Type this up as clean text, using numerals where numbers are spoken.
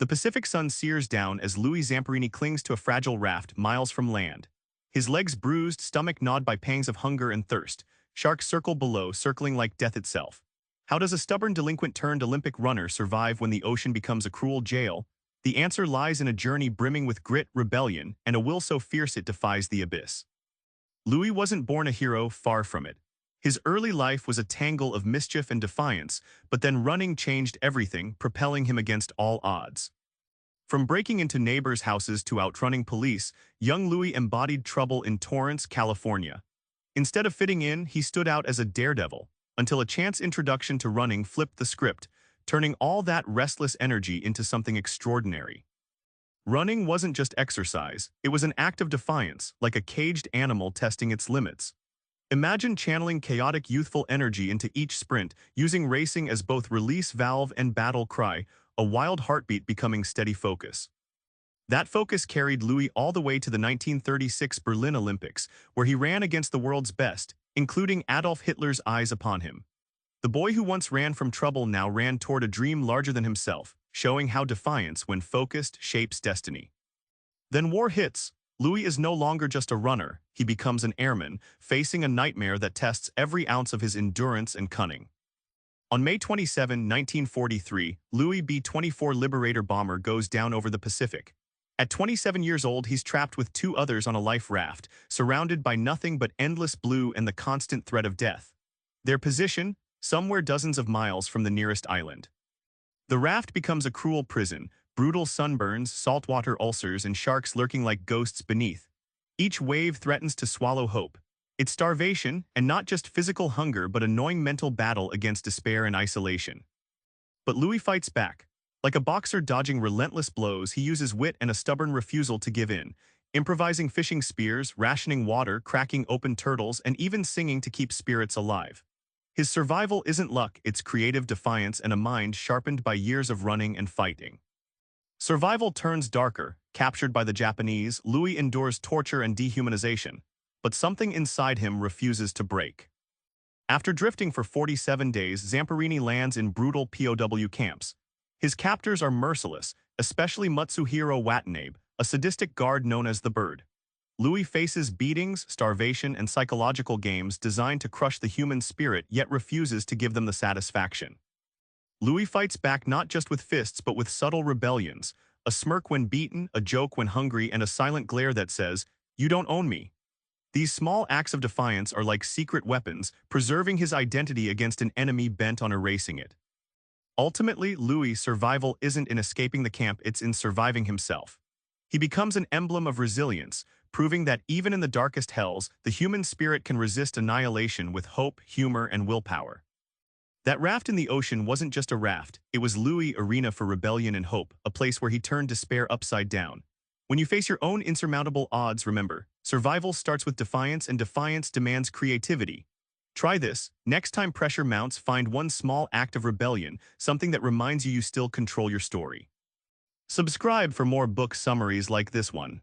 The Pacific sun sears down as Louis Zamperini clings to a fragile raft miles from land. His legs bruised, stomach gnawed by pangs of hunger and thirst. Sharks circle below, circling like death itself. How does a stubborn delinquent-turned-Olympic runner survive when the ocean becomes a cruel jail? The answer lies in a journey brimming with grit, rebellion, and a will so fierce it defies the abyss. Louis wasn't born a hero, far from it. His early life was a tangle of mischief and defiance, but then running changed everything, propelling him against all odds. From breaking into neighbors' houses to outrunning police, young Louis embodied trouble in Torrance, California. Instead of fitting in, he stood out as a daredevil, until a chance introduction to running flipped the script, turning all that restless energy into something extraordinary. Running wasn't just exercise, it was an act of defiance, like a caged animal testing its limits. Imagine channeling chaotic youthful energy into each sprint, using racing as both release valve and battle cry, a wild heartbeat becoming steady focus. That focus carried Louis all the way to the 1936 Berlin Olympics, where he ran against the world's best, including Adolf Hitler's eyes upon him. The boy who once ran from trouble now ran toward a dream larger than himself, showing how defiance, when focused, shapes destiny. Then war hits. Louis is no longer just a runner, he becomes an airman, facing a nightmare that tests every ounce of his endurance and cunning. On May 27, 1943, Louis B-24 Liberator bomber goes down over the Pacific. At 27 years old, he's trapped with two others on a life raft, surrounded by nothing but endless blue and the constant threat of death. Their position? Somewhere dozens of miles from the nearest island. The raft becomes a cruel prison, brutal sunburns, saltwater ulcers, and sharks lurking like ghosts beneath. Each wave threatens to swallow hope. It's starvation, and not just physical hunger but a gnawing mental battle against despair and isolation. But Louis fights back. Like a boxer dodging relentless blows, he uses wit and a stubborn refusal to give in, improvising fishing spears, rationing water, cracking open turtles, and even singing to keep spirits alive. His survival isn't luck, it's creative defiance and a mind sharpened by years of running and fighting. Survival turns darker. Captured by the Japanese, Louis endures torture and dehumanization, but something inside him refuses to break. After drifting for 47 days, Zamperini lands in brutal POW camps. His captors are merciless, especially Matsuhiro Watanabe, a sadistic guard known as the Bird. Louis faces beatings, starvation, and psychological games designed to crush the human spirit, yet refuses to give them the satisfaction. Louis fights back not just with fists but with subtle rebellions, a smirk when beaten, a joke when hungry, and a silent glare that says, "You don't own me." These small acts of defiance are like secret weapons, preserving his identity against an enemy bent on erasing it. Ultimately, Louis' survival isn't in escaping the camp, it's in surviving himself. He becomes an emblem of resilience, proving that even in the darkest hells, the human spirit can resist annihilation with hope, humor, and willpower. That raft in the ocean wasn't just a raft, it was Louis' arena for rebellion and hope, a place where he turned despair upside down. When you face your own insurmountable odds, remember, survival starts with defiance and defiance demands creativity. Try this. Next time pressure mounts, find one small act of rebellion, something that reminds you still control your story. Subscribe for more book summaries like this one.